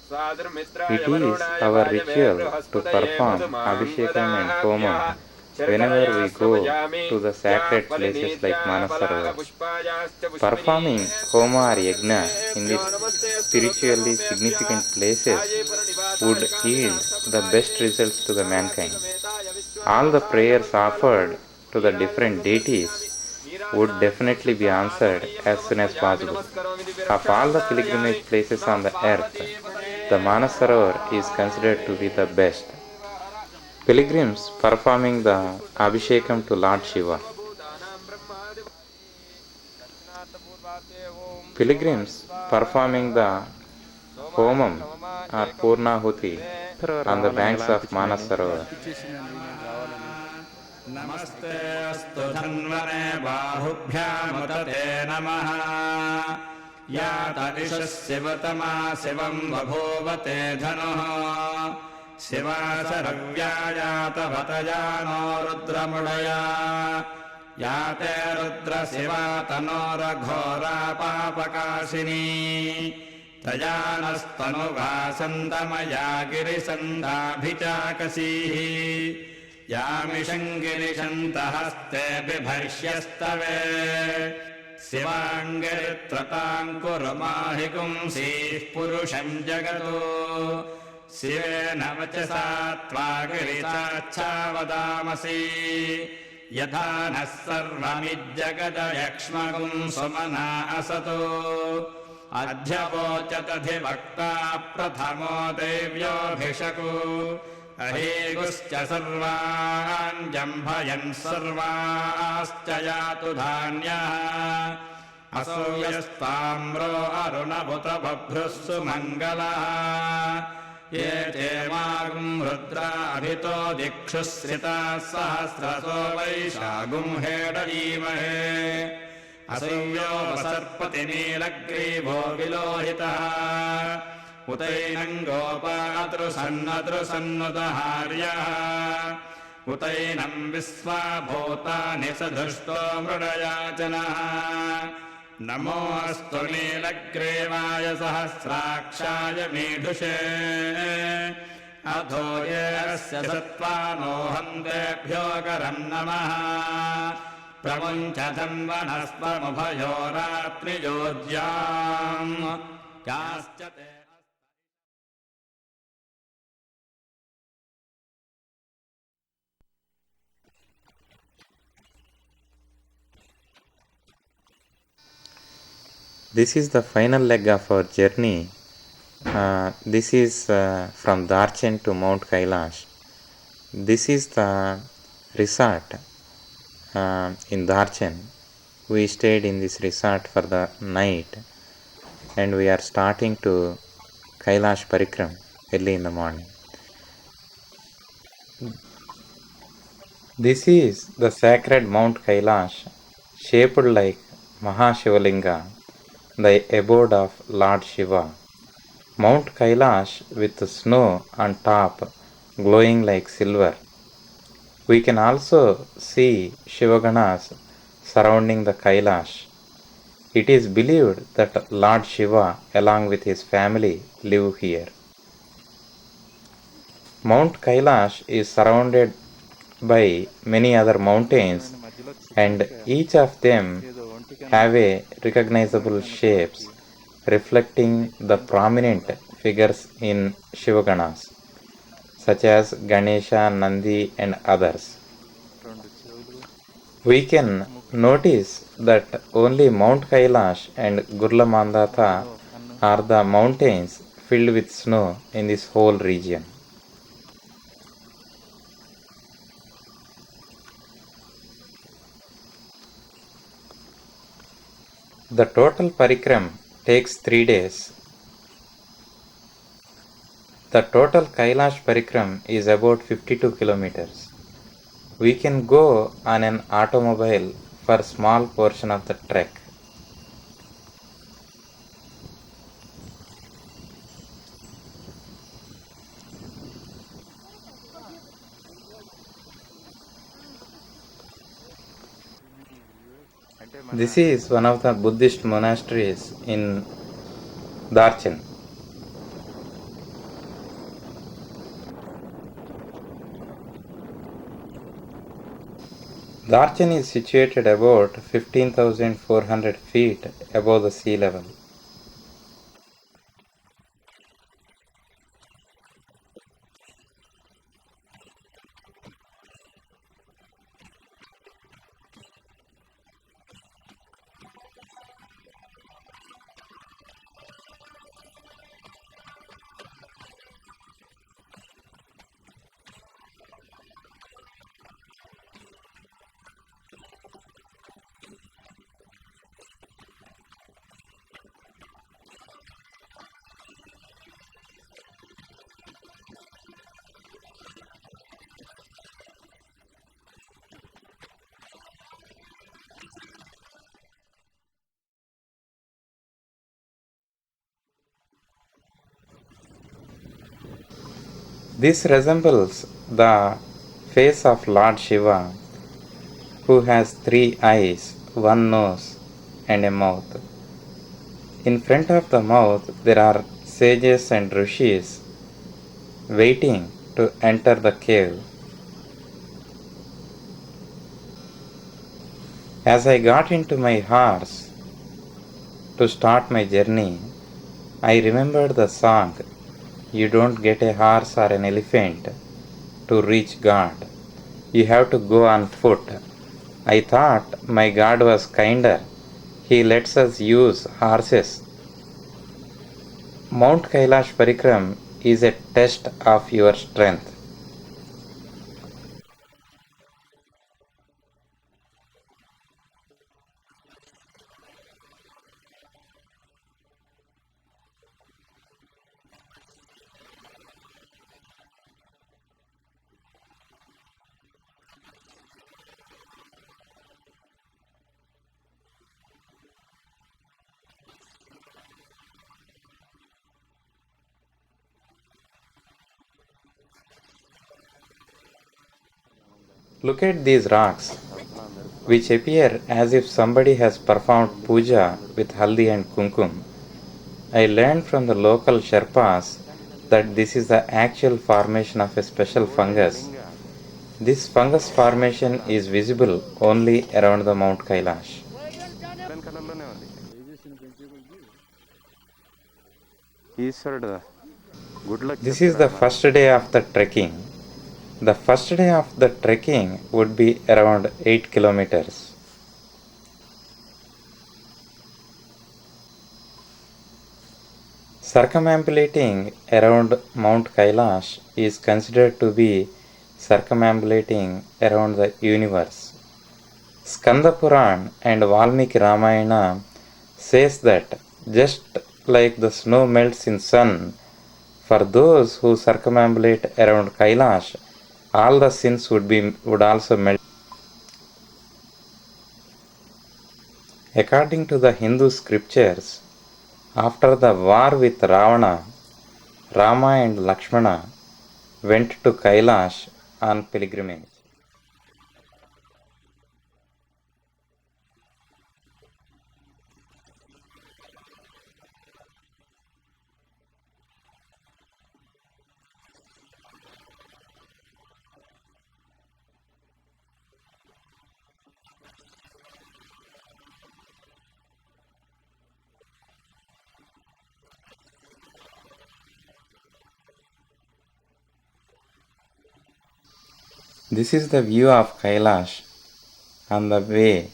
It is our ritual to perform Abhishekam and Homam whenever we go to the sacred places like Manasarovar. Performing Homa or Yajna in these spiritually significant places would yield the best results to the mankind. All the prayers offered to the different deities would definitely be answered as soon as possible. Of all the pilgrimage places on the earth, the Manasarovar is considered to be the best. Pilgrims performing the Abhishekam to Lord Shiva. Pilgrims performing the Homam or Purnahuti on the banks of Manasarovar. नमस्ते अस्तु धन्वने बाहुभ्यामुदते नमः या तदिशः शिवतमा शिवम् बभूवते धनुः Shiva शरव्यायातवतया no रुद्रमुडया या ते रुद्रशिवा तनोरघोरा पापकाशिनी तया नस्तनुवासन्तमया गिरिसन्दाभिचाकसीः यामिषङ्गिरिशन्तहस्ते बिभर्ष्यस्तवे शिवाङ्गिरित्रताङ्कुरुमाहि पुंसीः पुरुषम् जगतो शिवेन वचसा त्वा गिरिचाच्छावदामसि यथा नः सर्वमिज्जगदयक्ष्मगुम् सुमना असतो अध्यवोचतधिवक्ता प्रथमो देव्योऽभिषको अहेगुश्च सर्वान् जम्भयन् सर्वाश्च यातु धान्यः असूयस्ताम्रो अरुणभुत बभ्रुः सुमङ्गलः ये ते मागुं रुद्राभितो दिक्षुश्रिताः सहस्रसो वैशागुं हेडयीमहे असूयोपसर्पति नीलग्रीवो विलोहितः उतैनम् गोपातृसन्नतृसन्नुतहार्यः उतैनम् विश्वाभूतानि स धृष्टो मृडयाचनः नमोऽस्तु नीलग्रीवाय सहस्राक्षाय मीढुषे अधो ये अस्य सत्त्वानो हन्तेभ्यो करम् नमः प्रमुञ्चथम् वनस्पमुभयोरात्रियोज्याम् याश्च ते This is the final leg of our journey. This is from Darchen to Mount Kailash. This is the resort in Darchen. We stayed in this resort for the night and we are starting to Kailash Parikram early in the morning. This is the sacred Mount Kailash, shaped like Mahashivalinga, the abode of Lord Shiva. Mount Kailash with snow on top glowing like silver. We can also see Shivaganas surrounding the Kailash. It is believed that Lord Shiva along with his family live here. Mount Kailash is surrounded by many other mountains and each of them have a recognizable shapes reflecting the prominent figures in Shivaganas such as Ganesha, Nandi and others. We can notice that only Mount Kailash and Gurla Mandata are the mountains filled with snow in this whole region. The total parikram takes 3 days. The total Kailash parikram is about 52 kilometers. We can go on an automobile for small portion of the trek. This is one of the Buddhist monasteries in Darchen. Darchan is situated about 15,400 feet above the sea level. This resembles the face of Lord Shiva, who has 3 eyes, one nose, and a mouth. In front of the mouth, there are sages and rishis waiting to enter the cave. As I got into my horse to start my journey, I remembered the song, "You don't get a horse or an elephant to reach God. You have to go on foot." I thought my God was kinder. He lets us use horses. Mount Kailash Parikram is a test of your strength. Look at these rocks, which appear as if somebody has performed puja with haldi and kumkum. I learned from the local Sherpas that this is the actual formation of a special fungus. This fungus formation is visible only around the Mount Kailash. This is the first day of the trekking. The first day of the trekking would be around 8 kilometers. Circumambulating around Mount Kailash is considered to be circumambulating around the universe. Skanda Puran and Valmiki Ramayana says that just like the snow melts in sun, for those who circumambulate around Kailash, all the sins would also melt. According to the Hindu scriptures, after the war with Ravana, Rama and Lakshmana went to Kailash on pilgrimage. This is the view of Kailash on the way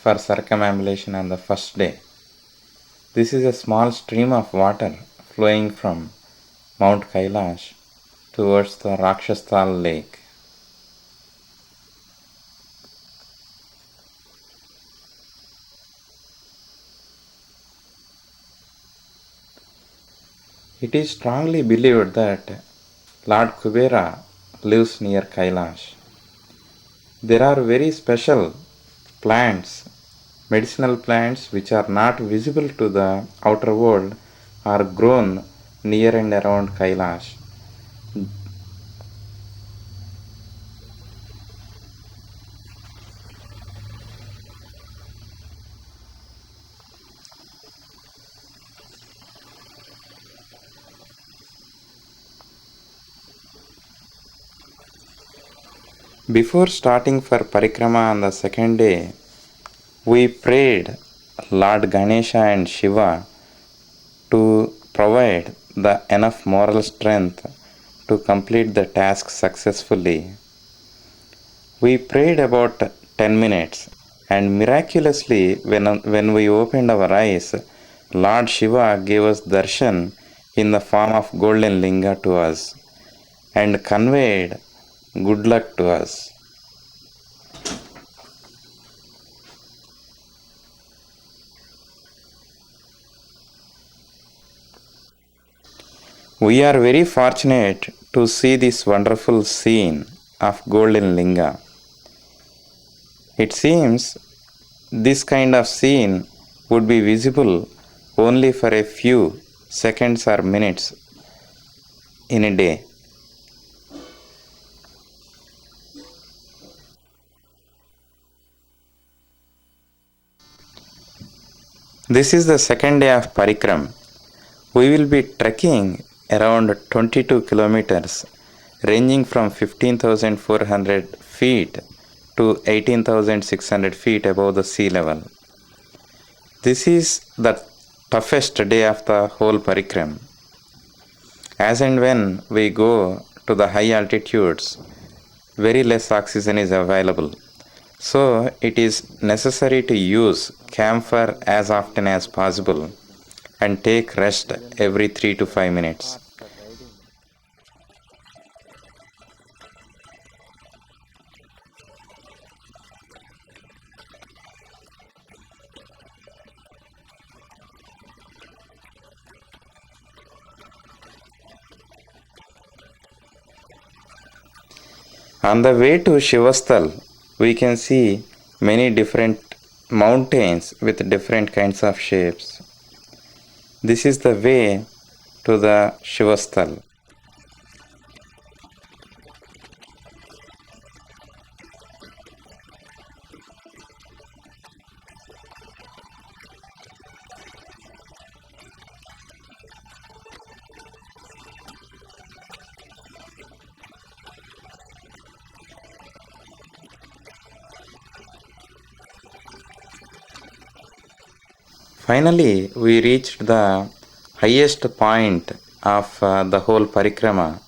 for circumambulation on the first day. This is a small stream of water flowing from Mount Kailash towards the Rakshasthal lake. It is strongly believed that Lord Kubera lives near Kailash. There are very special plants, medicinal plants which are not visible to the outer world, are grown near and around Kailash. Before starting for parikrama on the second day, we prayed Lord Ganesha and Shiva to provide the enough moral strength to complete the task successfully. We prayed about 10 minutes, and miraculously, when we opened our eyes, Lord Shiva gave us darshan in the form of golden linga to us and conveyed good luck to us. We are very fortunate to see this wonderful scene of golden linga. It seems this kind of scene would be visible only for a few seconds or minutes in a day. This is the second day of Parikram. We will be trekking around 22 kilometers, ranging from 15,400 feet to 18,600 feet above the sea level. This is the toughest day of the whole Parikram. As and when we go to the high altitudes, very less oxygen is available. So it is necessary to use camphor as often as possible and take rest every 3 to 5 minutes. On the way to Shivasthal, we can see many different mountains with different kinds of shapes. This is the way to the Shivasthal. Finally, we reached the highest point of the whole parikrama,